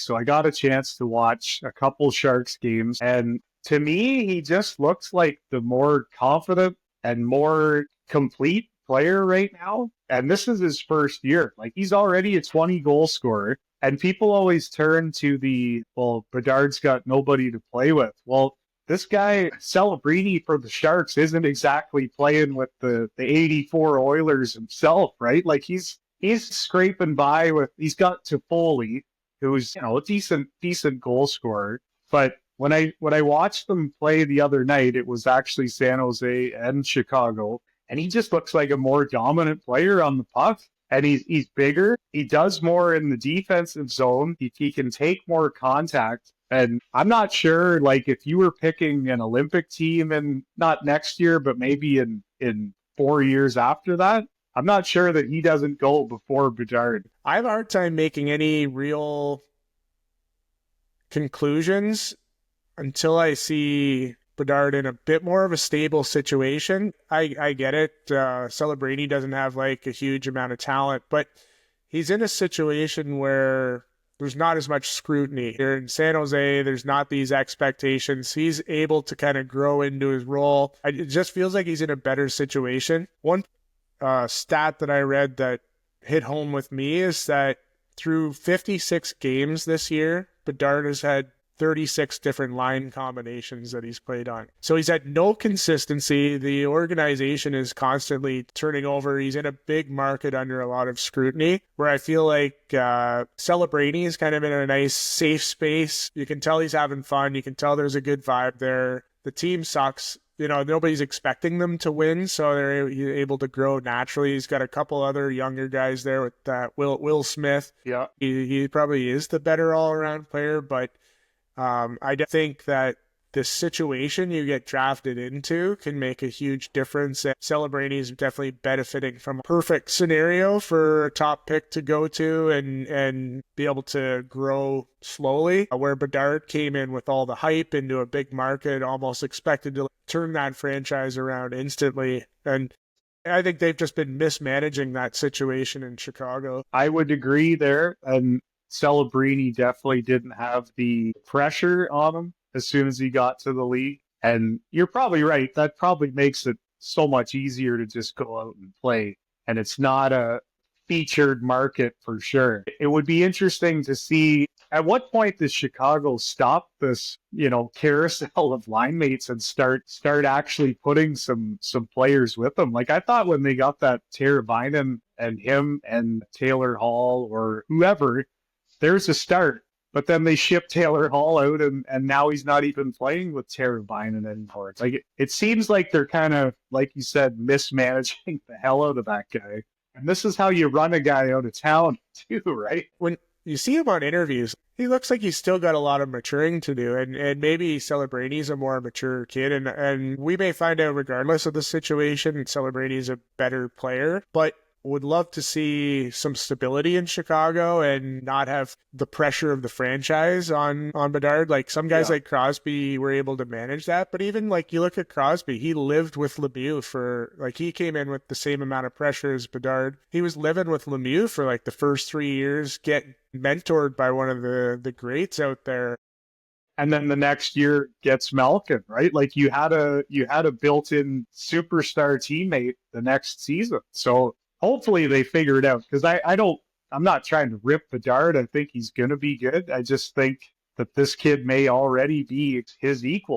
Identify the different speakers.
Speaker 1: so I got a chance to watch a couple Sharks games. And to me, he just looks like the more confident and more complete player right now. And this is his first year. Like, he's already a 20 goal scorer. And people always turn to well, Bedard's got nobody to play with. Well, this guy, Celebrini for the Sharks, isn't exactly playing with the 84 Oilers himself, right? Like, he's scraping by with, he's got Toffoli, who's, a decent goal scorer. But when I watched them play the other night, it was actually San Jose and Chicago, and he just looks like a more dominant player on the puck. And he's bigger. He does more in the defensive zone. He can take more contact. And I'm not sure, like, if you were picking an Olympic team, and not next year, but maybe in 4 years after that, I'm not sure that he doesn't go before Bedard.
Speaker 2: I have a hard time making any real conclusions until I see Bedard in a bit more of a stable situation. I get it. Celebrini doesn't have like a huge amount of talent, but he's in a situation where there's not as much scrutiny. Here in San Jose, there's not these expectations. He's able to kind of grow into his role. It just feels like he's in a better situation. One stat that I read that hit home with me is that through 56 games this year, Bedard has had 36 different line combinations that he's played on. So he's had no consistency. The organization is constantly turning over. He's in a big market under a lot of scrutiny, where I feel like Celebrini is kind of in a nice, safe space. You can tell he's having fun. You can tell there's a good vibe there. The team sucks. Nobody's expecting them to win, so they're able to grow naturally. He's got a couple other younger guys there with Will Smith.
Speaker 1: Yeah.
Speaker 2: He probably is the better all-around player, but I think that the situation you get drafted into can make a huge difference. And Celebrini is definitely benefiting from a perfect scenario for a top pick to go to and be able to grow slowly, where Bedard came in with all the hype into a big market, almost expected to turn that franchise around instantly. And I think they've just been mismanaging that situation in Chicago.
Speaker 1: I would agree there. And Celebrini definitely didn't have the pressure on him as soon as he got to the league. And you're probably right. That probably makes it so much easier to just go out and play. And it's not a featured market for sure. It would be interesting to see at what point does Chicago stop this, carousel of line mates and start actually putting some players with them. Like, I thought when they got that Teravainen and him and Taylor Hall or whoever, there's a start. But then they ship Taylor Hall out, and now he's not even playing with Teravainen anymore. It's like it seems like they're kind of, like you said, mismanaging the hell out of that guy. And this is how you run a guy out of town too, right?
Speaker 2: When you see him on interviews, he looks like he's still got a lot of maturing to do. And maybe Celebrini's a more mature kid. And we may find out regardless of the situation, Celebrini's a better player. But would love to see some stability in Chicago and not have the pressure of the franchise on Bedard. Like, some guys like Crosby were able to manage that, but even like you look at Crosby, he lived with Lemieux for, like, he came in with the same amount of pressure as Bedard. He was living with Lemieux for like the first 3 years, getting mentored by one of the greats out there.
Speaker 1: And then the next year gets Malkin, right? Like, you had a built-in superstar teammate the next season. So hopefully they figure it out, because I'm not trying to rip Bedard. I think he's going to be good. I just think that this kid may already be his equal.